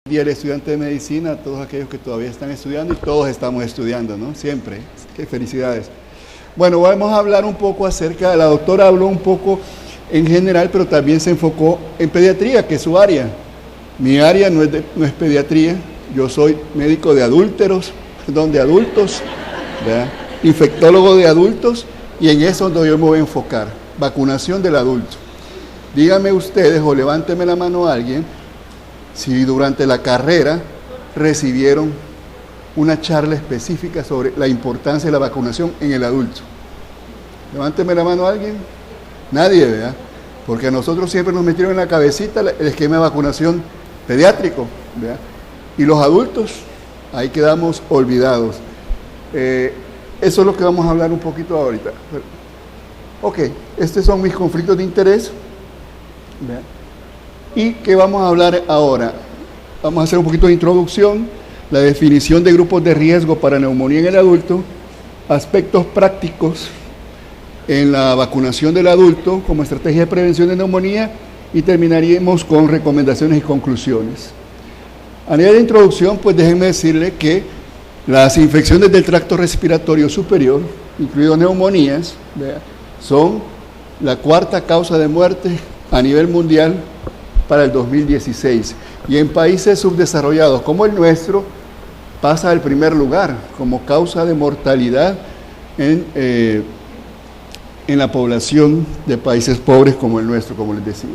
Día del estudiante de medicina, a todos aquellos que todavía están estudiando y todos estamos estudiando, ¿no? Siempre. ¡Qué felicidades! Bueno, vamos a hablar un poco acerca, la doctora habló un poco en general, pero también se enfocó en pediatría, que es su área. Mi área no es pediatría, yo soy médico de adultos, ¿verdad? Infectólogo de adultos, y en eso es donde yo me voy a enfocar, vacunación del adulto. Díganme ustedes, o levánteme la mano a alguien, si durante la carrera recibieron una charla específica sobre la importancia de la vacunación en el adulto. Levánteme la mano a alguien. Nadie, ¿verdad? Porque a nosotros siempre nos metieron en la cabecita el esquema de vacunación pediátrico, ¿verdad? Y los adultos, ahí quedamos olvidados. Eso es lo que vamos a hablar un poquito ahorita. Ok, estos son mis conflictos de interés, ¿verdad? ¿Y qué vamos a hablar ahora? Vamos a hacer un poquito de introducción, la definición de grupos de riesgo para neumonía en el adulto, aspectos prácticos en la vacunación del adulto como estrategia de prevención de neumonía, y terminaríamos con recomendaciones y conclusiones. A nivel de introducción, pues déjenme decirle que las infecciones del tracto respiratorio superior, incluidas neumonías, ¿verdad?, son la cuarta causa de muerte a nivel mundial para el 2016, y en países subdesarrollados como el nuestro pasa al primer lugar como causa de mortalidad en la población de países pobres como el nuestro, como les decía.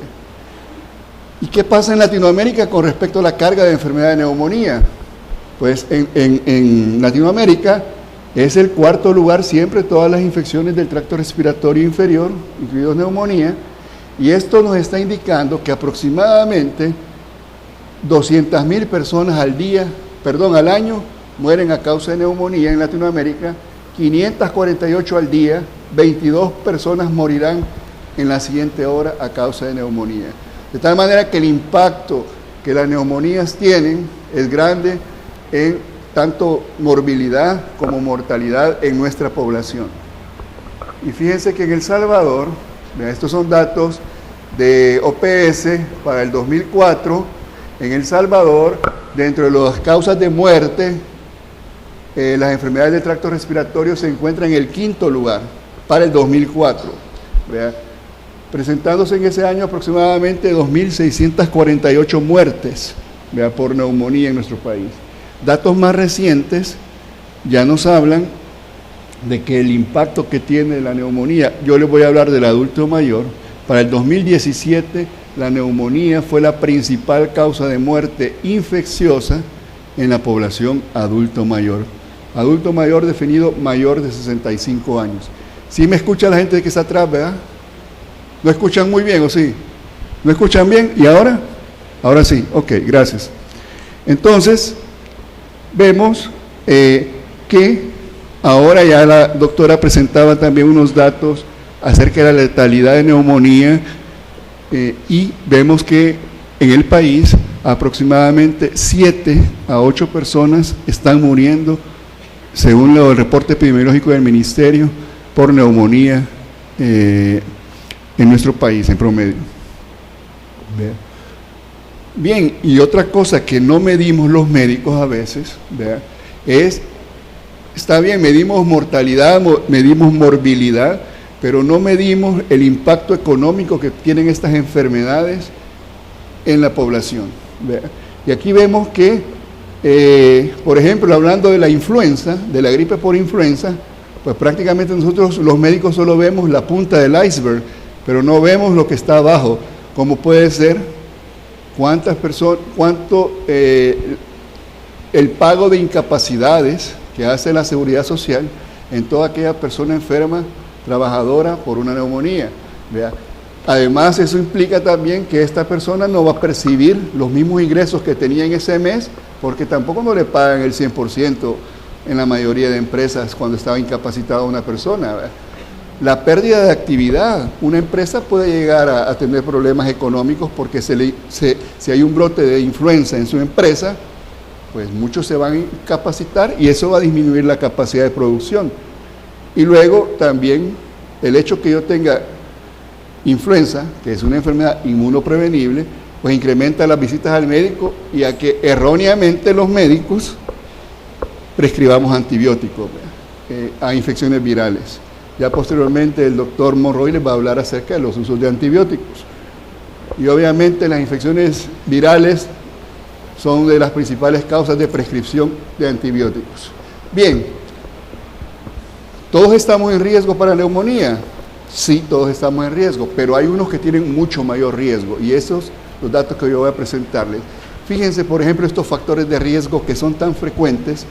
¿Y qué pasa en Latinoamérica con respecto a la carga de enfermedad de neumonía? Pues en Latinoamérica es el cuarto lugar siempre todas las infecciones del tracto respiratorio inferior, incluidos neumonía, y esto nos está indicando que aproximadamente 200.000 personas al año mueren a causa de neumonía en Latinoamérica, 548 al día, 22 personas morirán en la siguiente hora a causa de neumonía. De tal manera que el impacto que las neumonías tienen es grande en tanto morbilidad como mortalidad en nuestra población. Y fíjense que en El Salvador, estos son datos de OPS para el 2004, en El Salvador, dentro de las causas de muerte, las enfermedades del tracto respiratorio se encuentran en el quinto lugar para el 2004, ¿verdad?, presentándose en ese año aproximadamente 2.648 muertes, ¿verdad?, por neumonía en nuestro país. Datos más recientes ya nos hablan de que el impacto que tiene la neumonía, yo les voy a hablar del adulto mayor, para el 2017 la neumonía fue la principal causa de muerte infecciosa en la población adulto mayor. Adulto mayor definido mayor de 65 años. ¿Sí me escucha la gente que está atrás, verdad? ¿No escuchan muy bien o sí? ¿No escuchan bien? ¿Y ahora? Ahora sí, ok, gracias. Entonces, vemos que ahora ya la doctora presentaba también unos datos acerca de la letalidad de neumonía, y vemos que en el país aproximadamente 7 a 8 personas están muriendo, según el reporte epidemiológico del Ministerio, por neumonía en nuestro país en promedio. Bien, y otra cosa que no medimos los médicos a veces, ¿verdad?, está bien, medimos mortalidad, medimos morbilidad, pero no medimos el impacto económico que tienen estas enfermedades en la población, ¿verdad? Y aquí vemos que, por ejemplo, hablando de la influenza, de la gripe por influenza, pues prácticamente nosotros los médicos solo vemos la punta del iceberg, pero no vemos lo que está abajo, como puede ser el pago de incapacidades que hace la Seguridad Social en toda aquella persona enferma, trabajadora por una neumonía, ¿verdad? Además, eso implica también que esta persona no va a percibir los mismos ingresos que tenía en ese mes, porque tampoco no le pagan el 100% en la mayoría de empresas cuando estaba incapacitada una persona, ¿verdad? La pérdida de actividad, una empresa puede llegar a tener problemas económicos porque si hay un brote de influenza en su empresa, pues muchos se van a incapacitar y eso va a disminuir la capacidad de producción. Y luego también el hecho que yo tenga influenza, que es una enfermedad inmunoprevenible, pues incrementa las visitas al médico y a que erróneamente los médicos prescribamos antibióticos a infecciones virales. Ya posteriormente el doctor Monroy les va a hablar acerca de los usos de antibióticos. Y obviamente las infecciones virales son de las principales causas de prescripción de antibióticos. Bien, ¿todos estamos en riesgo para neumonía? Sí, todos estamos en riesgo, pero hay unos que tienen mucho mayor riesgo y esos los datos que yo voy a presentarles. Fíjense, por ejemplo, estos factores de riesgo que son tan frecuentes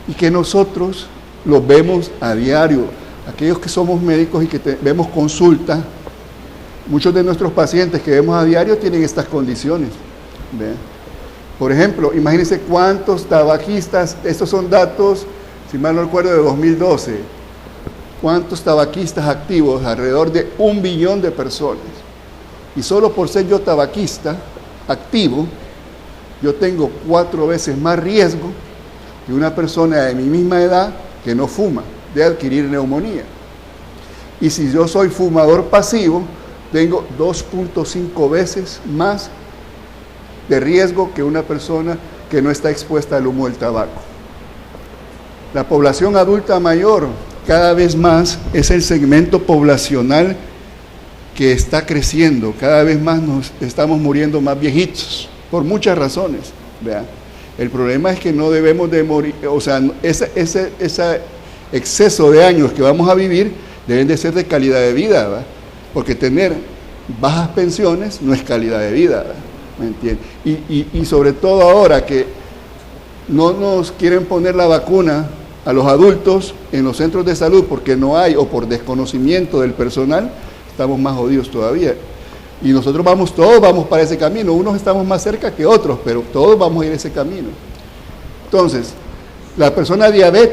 y que nosotros los vemos a diario. Aquellos que somos médicos y que vemos consulta, muchos de nuestros pacientes que vemos a diario tienen estas condiciones. ¿Ve? Por ejemplo, imagínense cuántos tabaquistas, estos son datos, si mal no recuerdo, de 2012, cuántos tabaquistas activos, alrededor de 1 billón de personas. Y solo por ser yo tabaquista activo, yo tengo 4 veces más riesgo que una persona de mi misma edad que no fuma, de adquirir neumonía. Y si yo soy fumador pasivo, tengo 2.5 veces más de riesgo que una persona que no está expuesta al humo del tabaco. La población adulta mayor cada vez más es el segmento poblacional que está creciendo, cada vez más nos estamos muriendo más viejitos, por muchas razones. ¿Vean? El problema es que no debemos de morir, o sea, ese exceso de años que vamos a vivir deben de ser de calidad de vida, ¿verdad? Porque tener bajas pensiones no es calidad de vida, ¿verdad? ¿Me entiendes? Y sobre todo ahora que no nos quieren poner la vacuna a los adultos en los centros de salud porque no hay o por desconocimiento del personal, estamos más jodidos todavía. Y nosotros todos vamos para ese camino, unos estamos más cerca que otros, pero todos vamos a ir ese camino. Entonces, la persona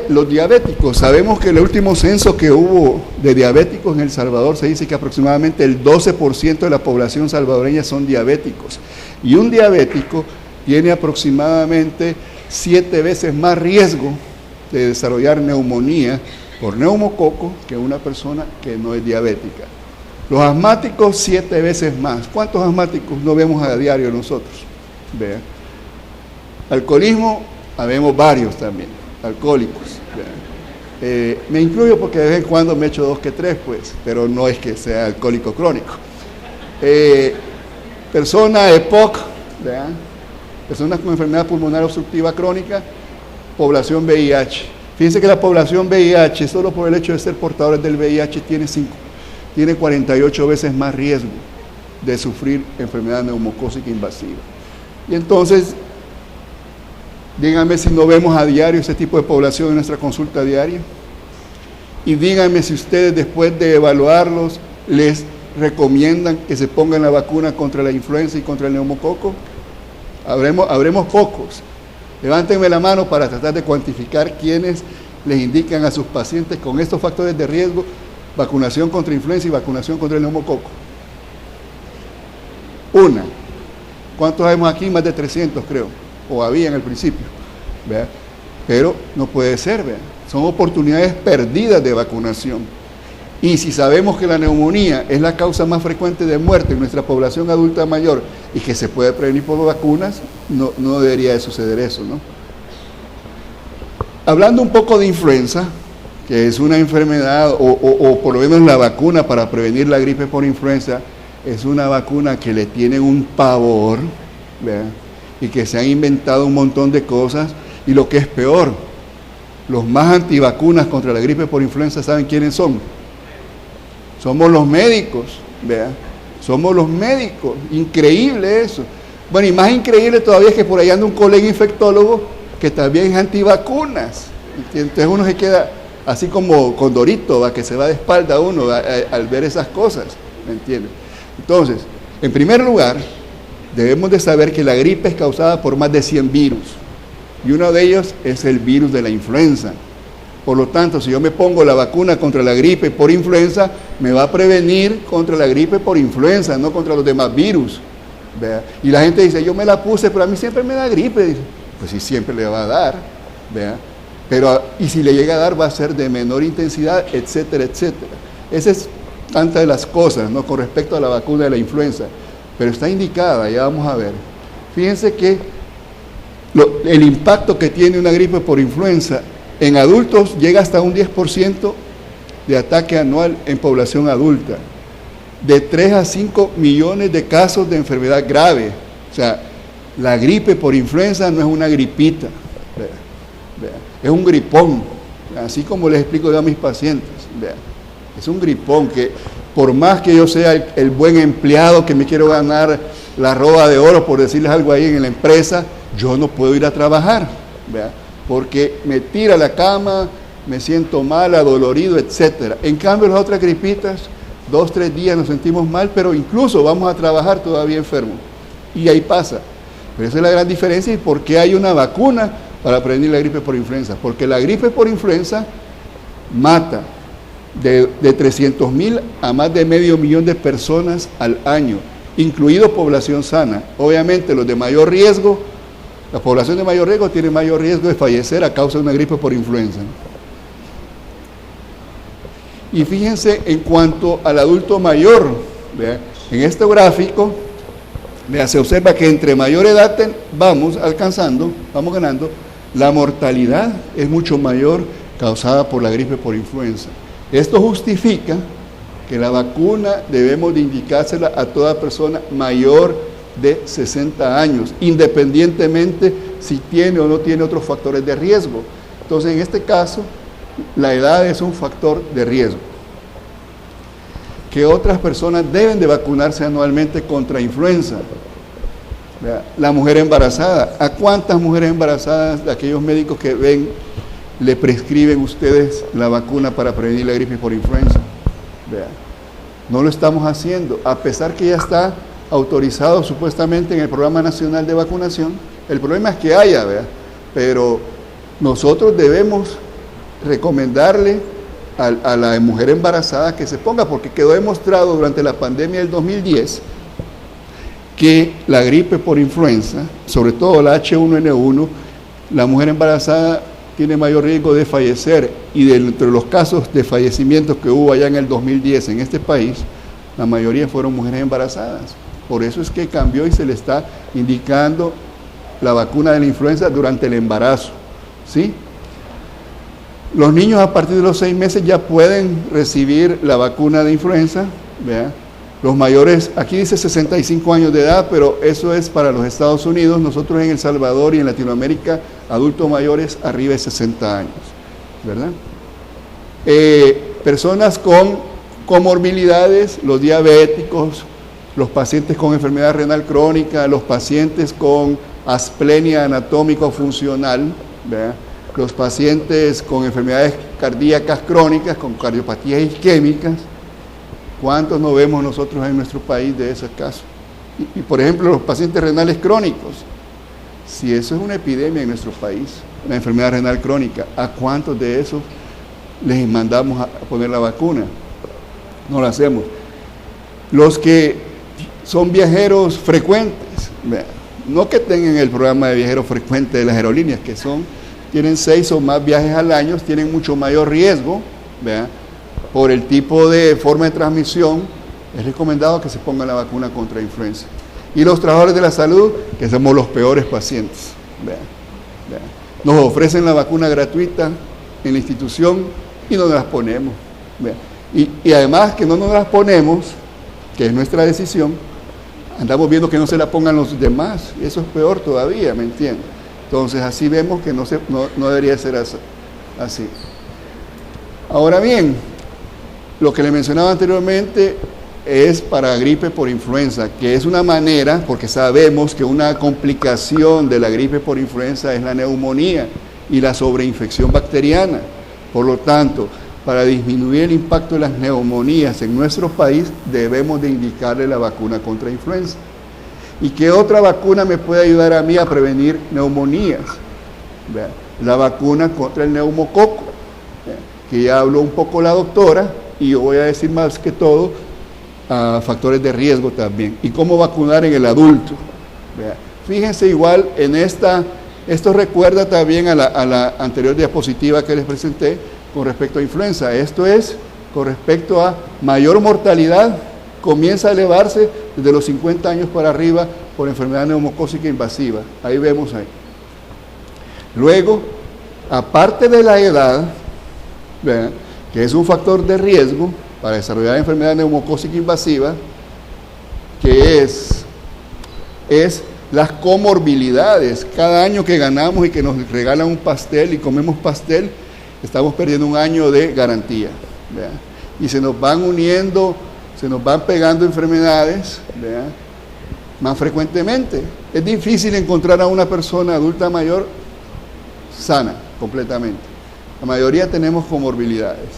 los diabéticos, sabemos que el último censo que hubo de diabéticos en El Salvador se dice que aproximadamente el 12% de la población salvadoreña son diabéticos. Y un diabético tiene aproximadamente 7 veces más riesgo de desarrollar neumonía por neumococo que una persona que no es diabética. Los asmáticos 7 veces más. ¿Cuántos asmáticos no vemos a diario nosotros? Vean. Alcoholismo, habemos varios también, alcohólicos. Me incluyo porque de vez en cuando me echo 2 que 3, pues, pero no es que sea alcohólico crónico. Persona EPOC, ¿vean? Personas con enfermedad pulmonar obstructiva crónica, población VIH. Fíjense que la población VIH, solo por el hecho de ser portadores del VIH, tiene 48 veces más riesgo de sufrir enfermedad neumocócica invasiva. Y entonces, díganme si no vemos a diario ese tipo de población en nuestra consulta diaria. Y díganme si ustedes, después de evaluarlos, les recomiendan que se pongan la vacuna contra la influenza y contra el neumococo. Habremos pocos. Levántenme la mano para tratar de cuantificar quiénes les indican a sus pacientes con estos factores de riesgo vacunación contra influenza y vacunación contra el neumococo. Una. ¿Cuántos vemos aquí? Más de 300, creo, o había en el principio. ¿Vea? Pero no puede ser, ¿vea? Son oportunidades perdidas de vacunación. Y si sabemos que la neumonía es la causa más frecuente de muerte en nuestra población adulta mayor y que se puede prevenir por vacunas, no debería de suceder eso, ¿no? Hablando un poco de influenza, que es una enfermedad, o por lo menos la vacuna para prevenir la gripe por influenza, es una vacuna que le tienen un pavor, ¿verdad? Y que se han inventado un montón de cosas, y lo que es peor, los más antivacunas contra la gripe por influenza, ¿saben quiénes son? Somos los médicos, ¿verdad? Somos los médicos, increíble eso. Bueno, y más increíble todavía es que por ahí anda un colega infectólogo que también es antivacunas. Entonces uno se queda así como Condorito, ¿va? Que se va de espalda uno al ver esas cosas, ¿me entiendes? Entonces, en primer lugar, debemos de saber que la gripe es causada por más de 100 virus, y uno de ellos es el virus de la influenza. Por lo tanto, si yo me pongo la vacuna contra la gripe por influenza, me va a prevenir contra la gripe por influenza, no contra los demás virus. ¿Vea? Y la gente dice, yo me la puse, pero a mí siempre me da gripe. Dice, pues sí, siempre le va a dar. ¿Vea? Pero, y si le llega a dar, va a ser de menor intensidad, etcétera, etcétera. Esa es tanta de las cosas, ¿no? Con respecto a la vacuna de la influenza. pero está indicada, ya vamos a ver. Fíjense que el impacto que tiene una gripe por influenza en adultos llega hasta un 10% de ataque anual en población adulta, de 3 a 5 millones de casos de enfermedad grave. O sea, la gripe por influenza no es una gripita, es un gripón, así como les explico yo a mis pacientes. Es un gripón que, por más que yo sea el buen empleado, que me quiero ganar la roba de oro, por decirles algo ahí en la empresa, yo no puedo ir a trabajar, porque me tira a la cama, me siento mal, adolorido, etc. En cambio, las otras gripitas, 2, 3 días nos sentimos mal, pero incluso vamos a trabajar todavía enfermos. Y ahí pasa. Pero esa es la gran diferencia. ¿Y por qué hay una vacuna para prevenir la gripe por influenza? Porque la gripe por influenza mata de 300,000 a más de 500,000 de personas al año, incluido población sana. Obviamente los de mayor riesgo, la población de mayor riesgo tiene mayor riesgo de fallecer a causa de una gripe por influenza. Y fíjense en cuanto al adulto mayor, en este gráfico se observa que entre mayor edad vamos ganando, la mortalidad es mucho mayor causada por la gripe por influenza. Esto justifica que la vacuna debemos de indicársela a toda persona mayor de 60 años, independientemente si tiene o no tiene otros factores de riesgo. Entonces, en este caso, la edad es un factor de riesgo. ¿Qué otras personas deben de vacunarse anualmente contra influenza? La mujer embarazada. ¿A cuántas mujeres embarazadas de aquellos médicos que ven le prescriben ustedes la vacuna para prevenir la gripe por influenza? No lo estamos haciendo, a pesar que ya está autorizado supuestamente en el Programa Nacional de Vacunación. El problema es que haya, pero nosotros debemos recomendarle a la mujer embarazada que se ponga, porque quedó demostrado durante la pandemia del 2010 que la gripe por influenza, sobre todo la H1N1, la mujer embarazada tiene mayor riesgo de fallecer, y entre los casos de fallecimientos que hubo allá en el 2010 en este país, la mayoría fueron mujeres embarazadas. Por eso es que cambió y se le está indicando la vacuna de la influenza durante el embarazo, ¿sí? Los niños a partir de los 6 meses ya pueden recibir la vacuna de influenza, Los mayores, aquí dice 65 años de edad, pero eso es para los Estados Unidos. Nosotros en El Salvador y en Latinoamérica, adultos mayores arriba de 60 años, ¿verdad? Personas con comorbilidades, los diabéticos, los pacientes con enfermedad renal crónica, los pacientes con asplenia anatómico-funcional, los pacientes con enfermedades cardíacas crónicas, con cardiopatías isquémicas. ¿Cuántos no vemos nosotros en nuestro país de esos casos? Y por ejemplo, los pacientes renales crónicos. Si eso es una epidemia en nuestro país, la enfermedad renal crónica, ¿a cuántos de esos les mandamos a poner la vacuna? No lo hacemos. Los que son viajeros frecuentes, no que tengan el programa de viajero frecuente de las aerolíneas, que tienen 6 o más viajes al año, tienen mucho mayor riesgo, por el tipo de forma de transmisión, es recomendado que se ponga la vacuna contra influenza. Y los trabajadores de la salud, que somos los peores pacientes. Nos ofrecen la vacuna gratuita en la institución y no nos las ponemos. Y además que no nos las ponemos, que es nuestra decisión, andamos viendo que no se la pongan los demás, y eso es peor todavía, ¿me entiendes? Entonces así vemos que no debería ser así. Ahora bien, lo que le mencionaba anteriormente es para gripe por influenza, que es una manera, porque sabemos que una complicación de la gripe por influenza es la neumonía y la sobreinfección bacteriana. Por lo tanto, para disminuir el impacto de las neumonías en nuestro país, debemos de indicarle la vacuna contra influenza. ¿Y qué otra vacuna me puede ayudar a mí a prevenir neumonías? La vacuna contra el neumococo, que ya habló un poco la doctora, y yo voy a decir más que todo factores de riesgo también. ¿Y cómo vacunar en el adulto? Fíjense igual en esto recuerda también a la anterior diapositiva que les presenté con respecto a influenza. Esto es con respecto a mayor mortalidad, comienza a elevarse desde los 50 años para arriba por enfermedad neumocócica invasiva. Ahí vemos ahí. Luego, aparte de la edad, ¿verdad?, que es un factor de riesgo para desarrollar enfermedad neumocócica invasiva, que es las comorbilidades. Cada año que ganamos y que nos regalan un pastel y comemos pastel, estamos perdiendo un año de garantía, ¿verdad? Y se nos van uniendo, se nos van pegando enfermedades, ¿verdad?, más frecuentemente. Es difícil encontrar a una persona adulta mayor sana completamente. La mayoría tenemos comorbilidades.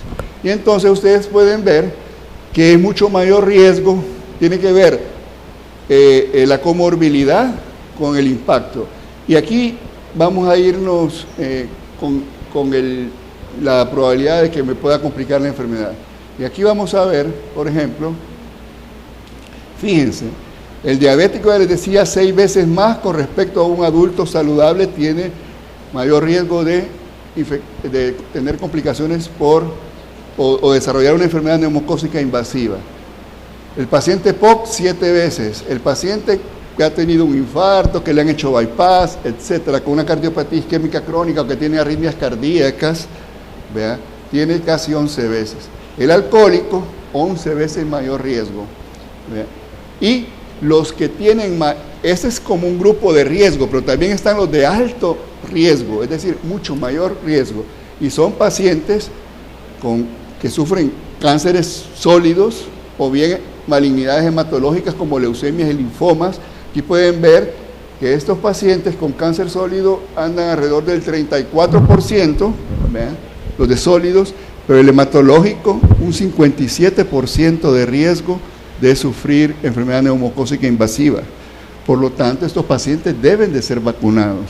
Y entonces ustedes pueden ver que es mucho mayor riesgo, tiene que ver la comorbilidad con el impacto. Y aquí vamos a irnos con la probabilidad de que me pueda complicar la enfermedad. Y aquí vamos a ver, por ejemplo, fíjense, el diabético, ya les decía, 6 veces más con respecto a un adulto saludable, tiene mayor riesgo de tener complicaciones o desarrollar una enfermedad neumocócica invasiva. El paciente POC 7 veces, el paciente que ha tenido un infarto, que le han hecho bypass, etcétera, con una cardiopatía isquémica crónica o que tiene arritmias cardíacas, ¿vea?, tiene casi 11 veces. El alcohólico, 11 veces mayor riesgo, ¿vea? Y los que tienen ese es como un grupo de riesgo, pero también están los de alto riesgo, es decir, mucho mayor riesgo, y son pacientes que sufren cánceres sólidos o bien malignidades hematológicas como leucemias y linfomas. Aquí pueden ver que estos pacientes con cáncer sólido andan alrededor del 34%, ¿vean?, los de sólidos, pero el hematológico un 57% de riesgo de sufrir enfermedad neumocócica invasiva. Por lo tanto, estos pacientes deben de ser vacunados.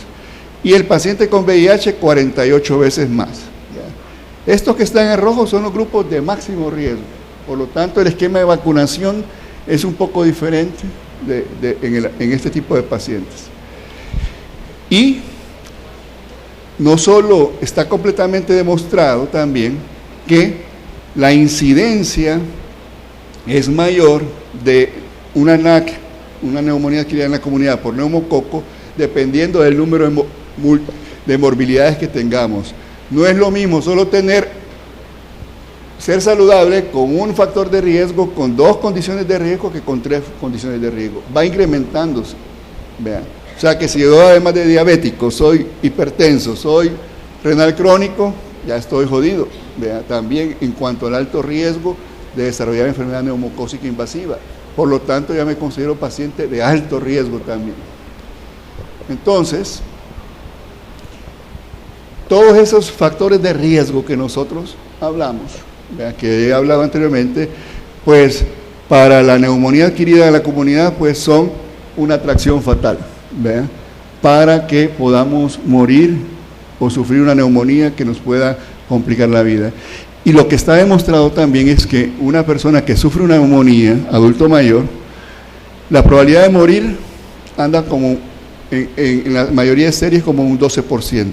Y el paciente con VIH 48 veces más. ¿Ya? Estos que están en rojo son los grupos de máximo riesgo. Por lo tanto, el esquema de vacunación es un poco diferente en este tipo de pacientes. Y no solo está completamente demostrado también que la incidencia es mayor de una NAC, una neumonía adquirida en la comunidad por neumococo, dependiendo del número de morbilidades que tengamos. No es lo mismo solo ser saludable con un factor de riesgo, con 2 condiciones de riesgo, que con 3 condiciones de riesgo. Va incrementándose. Vean. O sea que si yo además de diabético soy hipertenso, soy renal crónico, ya estoy jodido. Vean. También en cuanto al alto riesgo de desarrollar enfermedad neumocócica invasiva. Por lo tanto, ya me considero paciente de alto riesgo también. Entonces, todos esos factores de riesgo que nosotros hablamos, que he hablado anteriormente, pues para la neumonía adquirida en la comunidad, pues son una atracción fatal, ¿verdad?, para que podamos morir o sufrir una neumonía que nos pueda complicar la vida. Y lo que está demostrado también es que una persona que sufre una neumonía, adulto mayor, la probabilidad de morir anda como en la mayoría de series como un 12%.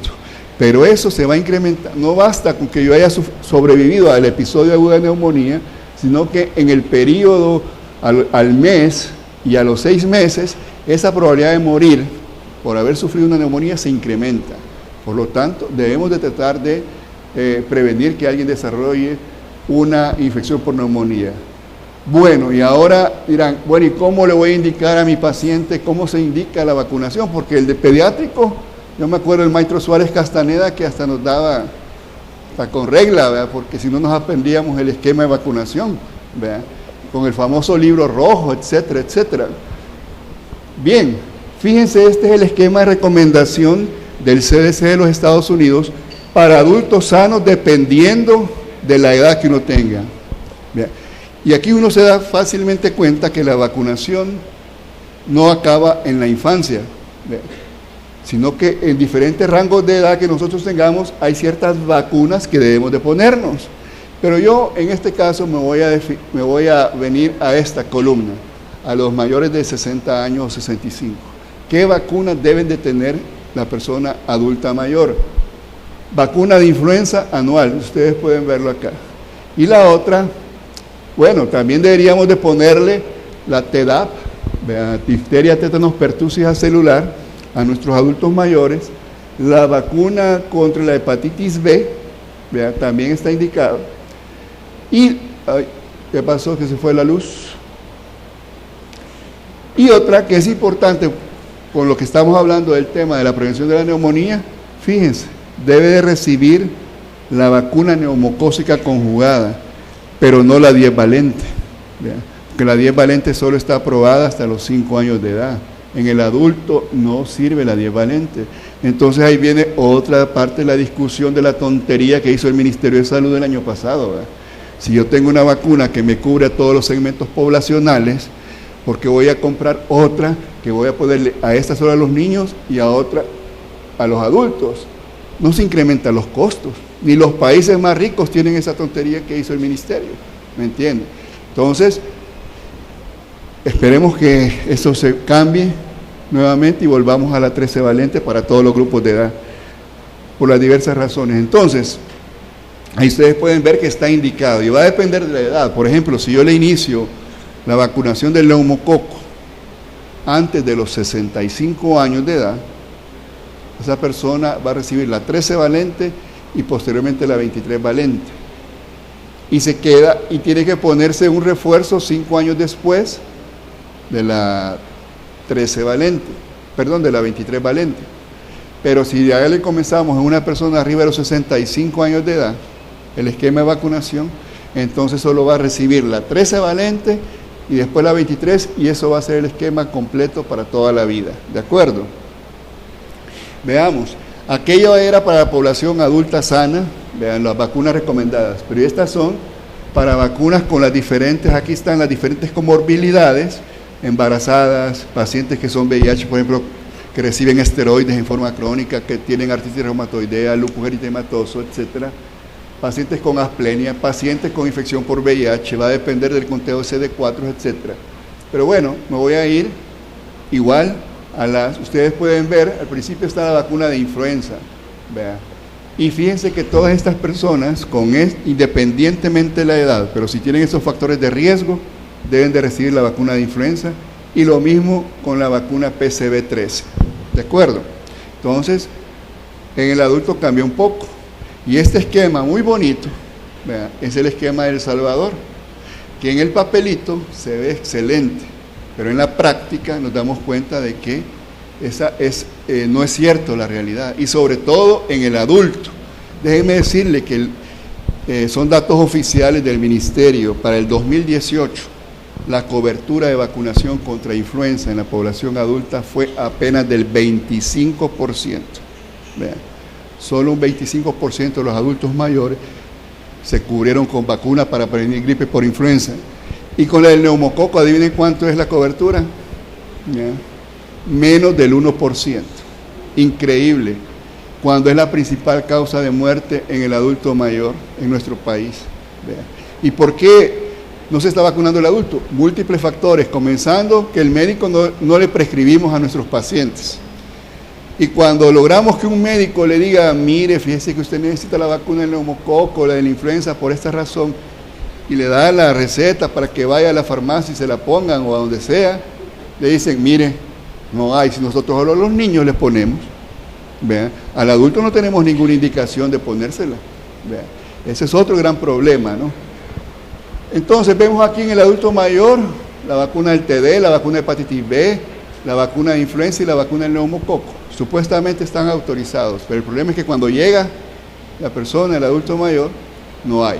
Pero eso se va a incrementar. No basta con que yo haya sobrevivido al episodio agudo de neumonía, sino que en el periodo al mes y a los 6 meses, esa probabilidad de morir por haber sufrido una neumonía se incrementa. Por lo tanto, debemos de tratar de prevenir que alguien desarrolle una infección por neumonía. Bueno, y ahora dirán, bueno, ¿y cómo le voy a indicar a mi paciente cómo se indica la vacunación? Porque el de pediátrico, yo me acuerdo del maestro Suárez Castaneda que hasta nos daba, hasta con regla, ¿verdad?, porque si no nos aprendíamos el esquema de vacunación, ¿verdad?, con el famoso libro rojo, etcétera, etcétera. Bien, fíjense, este es el esquema de recomendación del CDC de los Estados Unidos para adultos sanos dependiendo de la edad que uno tenga. Bien. Y aquí uno se da fácilmente cuenta que la vacunación no acaba en la infancia, ¿verdad?, sino que en diferentes rangos de edad que nosotros tengamos hay ciertas vacunas que debemos de ponernos. Pero yo en este caso me voy a venir a esta columna, a los mayores de 60 años o 65. ¿Qué vacunas deben de tener la persona adulta mayor? Vacuna de influenza anual, ustedes pueden verlo acá. Y la otra, bueno, también deberíamos de ponerle la Tdap, Vean, difteria, tétanos, pertusis acelular a nuestros adultos mayores. La vacuna contra la hepatitis B, vean, también está indicada. Y, ay, ¿qué pasó? Que se fue la luz. Y otra que es importante, con lo que estamos hablando del tema de la prevención de la neumonía, fíjense, debe de recibir la vacuna neumocócica conjugada, pero no la 10 valente, ¿vean? Porque la 10 valente solo está aprobada hasta los 5 años de edad. En el adulto no sirve la 10 valente. Entonces ahí viene otra parte de la discusión de la tontería que hizo el Ministerio de Salud el año pasado, ¿verdad? Si yo tengo una vacuna que me cubre a todos los segmentos poblacionales, ¿por qué voy a comprar otra que voy a ponerle a esta solo a los niños y a otra a los adultos? No se incrementan los costos, ni los países más ricos tienen esa tontería que hizo el Ministerio, ¿me entienden? Entonces, esperemos que eso se cambie nuevamente y volvamos a la 13 valente para todos los grupos de edad, por las diversas razones. Entonces, ahí ustedes pueden ver que está indicado y va a depender de la edad. Por ejemplo, si yo le inicio la vacunación del neumococo antes de los 65 años de edad, esa persona va a recibir la 13 valente y posteriormente la 23 valente. Y se queda y tiene que ponerse un refuerzo 5 años después de la 13 valente, perdón, de la 23 valente. Pero si ya le comenzamos a una persona arriba de los 65 años de edad, el esquema de vacunación, entonces solo va a recibir la 13 valente y después la 23, y eso va a ser el esquema completo para toda la vida, ¿de acuerdo? Veamos, aquello era para la población adulta sana, vean las vacunas recomendadas, pero estas son para vacunas con las diferentes, aquí están las diferentes comorbilidades, embarazadas, pacientes que son VIH, por ejemplo, que reciben esteroides en forma crónica, que tienen artritis reumatoidea, lupus eritematoso, etcétera. Pacientes con asplenia, pacientes con infección por VIH, va a depender del conteo de CD4, etcétera. Pero bueno, me voy a ir igual a las, ustedes pueden ver, al principio está la vacuna de influenza, vean. Y fíjense que todas estas personas, independientemente de la edad, pero si tienen esos factores de riesgo, deben de recibir la vacuna de influenza, y lo mismo con la vacuna PCV13, ¿de acuerdo? Entonces, en el adulto cambia un poco, y este esquema muy bonito, vean, es el esquema de El Salvador, que en el papelito se ve excelente, pero en la práctica nos damos cuenta de que no es cierto la realidad, y sobre todo en el adulto. Déjenme decirle que son datos oficiales del Ministerio. Para el 2018, la cobertura de vacunación contra influenza en la población adulta fue apenas del 25%. Vean, solo un 25% de los adultos mayores se cubrieron con vacuna para prevenir gripe por influenza. Y con la del neumococo, adivinen cuánto es la cobertura. ¿Ya? Menos del 1%. Increíble, cuando es la principal causa de muerte en el adulto mayor en nuestro país. Vean. ¿Y por qué no se está vacunando el adulto? Múltiples factores, comenzando que el médico no le prescribimos a nuestros pacientes. Y cuando logramos que un médico le diga, mire, fíjese que usted necesita la vacuna del neumococo, la de la influenza por esta razón, y le da la receta para que vaya a la farmacia y se la pongan o a donde sea, le dicen, mire, no hay, si nosotros solo a los niños les ponemos, vean, al adulto no tenemos ninguna indicación de ponérsela, vean, ese es otro gran problema, ¿no? Entonces vemos aquí en el adulto mayor la vacuna del TD, la vacuna de hepatitis B, la vacuna de influenza y la vacuna del neumococo, supuestamente están autorizados, pero el problema es que cuando llega la persona, el adulto mayor, no hay,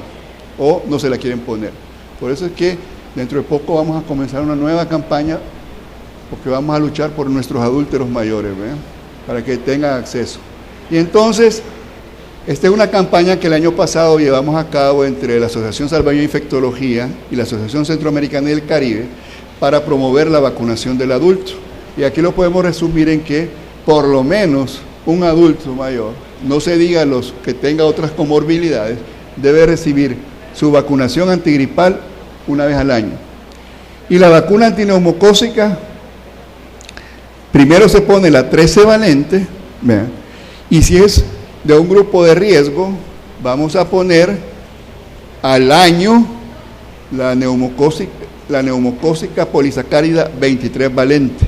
o no se la quieren poner. Por eso es que dentro de poco vamos a comenzar una nueva campaña, porque vamos a luchar por nuestros adúlteros mayores, ¿vean? Para que tengan acceso. Y entonces, esta es una campaña que el año pasado llevamos a cabo entre la Asociación Salvadoreña de Infectología y la Asociación Centroamericana y del Caribe para promover la vacunación del adulto. Y aquí lo podemos resumir en que por lo menos un adulto mayor, no se diga los que tenga otras comorbilidades, debe recibir su vacunación antigripal una vez al año. Y la vacuna antineumocócica, primero se pone la 13 valente, vean, y si es de un grupo de riesgo, vamos a poner al año la neumocócica, la neumocócica polisacárida 23 valente.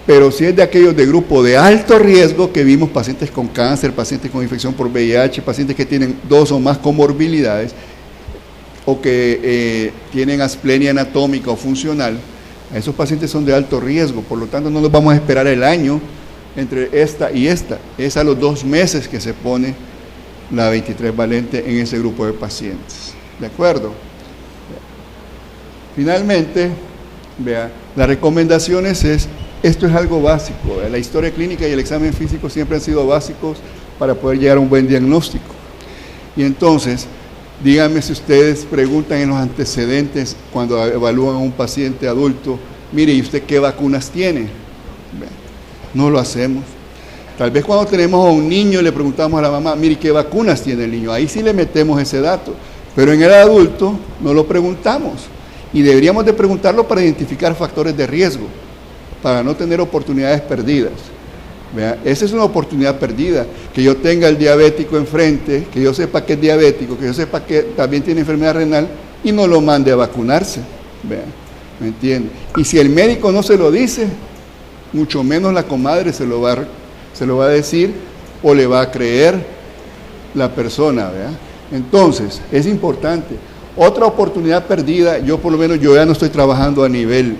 Pero si es de aquellos de grupo de alto riesgo, que vimos pacientes con cáncer, pacientes con infección por VIH, pacientes que tienen 2 o más comorbilidades, o que tienen asplenia anatómica o funcional, esos pacientes son de alto riesgo, por lo tanto no nos vamos a esperar el año entre esta y esta, es a los 2 meses que se pone la 23 valente en ese grupo de pacientes, ¿de acuerdo? Finalmente, vea, las recomendaciones esto es algo básico, la historia clínica y el examen físico siempre han sido básicos para poder llegar a un buen diagnóstico. Y entonces, díganme si ustedes preguntan en los antecedentes cuando evalúan a un paciente adulto, mire, ¿y usted qué vacunas tiene? No lo hacemos. Tal vez cuando tenemos a un niño le preguntamos a la mamá, mire, ¿qué vacunas tiene el niño? Ahí sí le metemos ese dato, pero en el adulto no lo preguntamos. Y deberíamos de preguntarlo para identificar factores de riesgo, para no tener oportunidades perdidas. ¿Vea? Esa es una oportunidad perdida, que yo tenga el diabético enfrente, que yo sepa que es diabético, que yo sepa que también tiene enfermedad renal y no lo mande a vacunarse. ¿Vea? ¿Me entiende? Y si el médico no se lo dice, mucho menos la comadre se lo va a decir o le va a creer la persona. ¿Vea? Entonces, es importante. Otra oportunidad perdida, yo por lo menos yo ya no estoy trabajando a nivel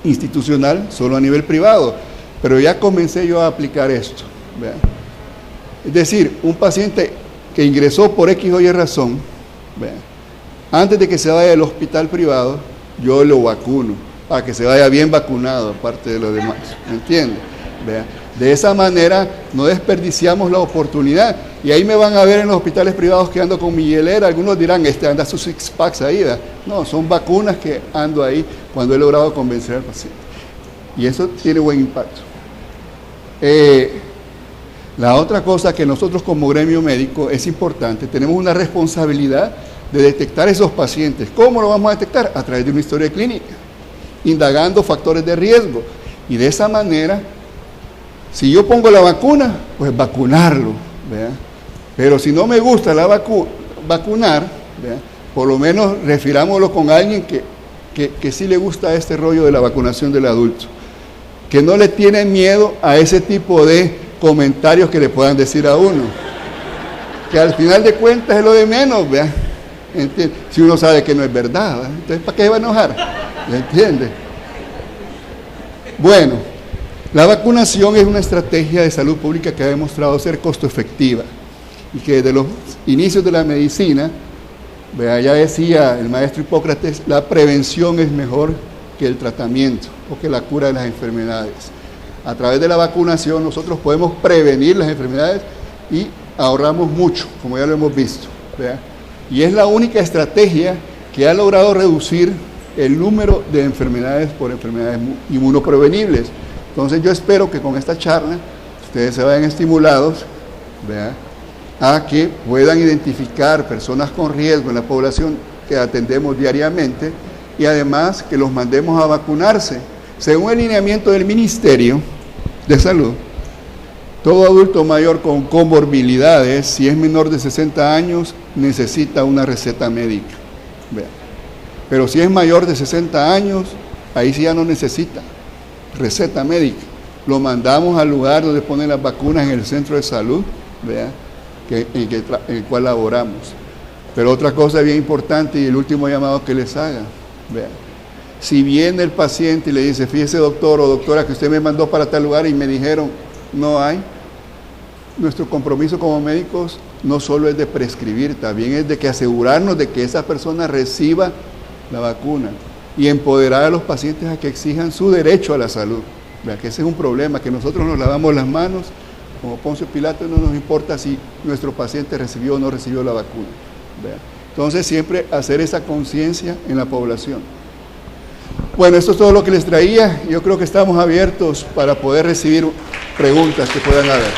institucional, solo a nivel privado, pero ya comencé yo a aplicar esto. ¿Vea? Es decir, un paciente que ingresó por X o Y razón, ¿vea? Antes de que se vaya al hospital privado, yo lo vacuno, para que se vaya bien vacunado, aparte de lo demás, ¿me entiende? ¿Vea? De esa manera no desperdiciamos la oportunidad, y ahí me van a ver en los hospitales privados que ando con mi hielera. Algunos dirán, anda sus six packs ahí, ¿vea? No, son vacunas que ando ahí cuando he logrado convencer al paciente, y eso tiene buen impacto. La otra cosa que nosotros como gremio médico es importante, tenemos una responsabilidad de detectar esos pacientes. ¿Cómo lo vamos a detectar? A través de una historia clínica, indagando factores de riesgo, y de esa manera, si yo pongo la vacuna, pues vacunarlo, ¿vea? Pero si no me gusta la vacunar, ¿vea? Por lo menos refirámoslo con alguien que sí le gusta este rollo de la vacunación del adulto, que no le tiene miedo a ese tipo de comentarios que le puedan decir a uno, que al final de cuentas es lo de menos, ¿vea? ¿Entiende? Si uno sabe que no es verdad, ¿vea? Entonces ¿para qué se va a enojar? ¿Me entiende? Bueno, la vacunación es una estrategia de salud pública que ha demostrado ser costo efectiva, y que desde los inicios de la medicina, ¿vea? Ya decía el maestro Hipócrates, la prevención es mejor que el tratamiento o que la cura de las enfermedades. A través de la vacunación nosotros podemos prevenir las enfermedades y ahorramos mucho, como ya lo hemos visto, ¿vea? Y es la única estrategia que ha logrado reducir el número de enfermedades por enfermedades inmunoprevenibles. Entonces yo espero que con esta charla ustedes se vayan estimulados, ¿vea? A que puedan identificar personas con riesgo en la población que atendemos diariamente, y además que los mandemos a vacunarse. Según el lineamiento del Ministerio de Salud, todo adulto mayor con comorbilidades, si es menor de 60 años, necesita una receta médica. Vea. Pero si es mayor de 60 años, ahí sí ya no necesita receta médica. Lo mandamos al lugar donde ponen las vacunas en el centro de salud, vea, en el cual laboramos. Pero otra cosa bien importante, y el último llamado que les haga, vea, si viene el paciente y le dice, fíjese doctor o doctora que usted me mandó para tal lugar y me dijeron no hay, nuestro compromiso como médicos no solo es de prescribir, también es de que asegurarnos de que esa persona reciba la vacuna y empoderar a los pacientes a que exijan su derecho a la salud. Vea que ese es un problema, que nosotros nos lavamos las manos como Poncio Pilato, no nos importa si nuestro paciente recibió o no recibió la vacuna. Vea. Entonces siempre hacer esa conciencia en la población. Bueno, esto es todo lo que les traía. Yo creo que estamos abiertos para poder recibir preguntas que puedan haber.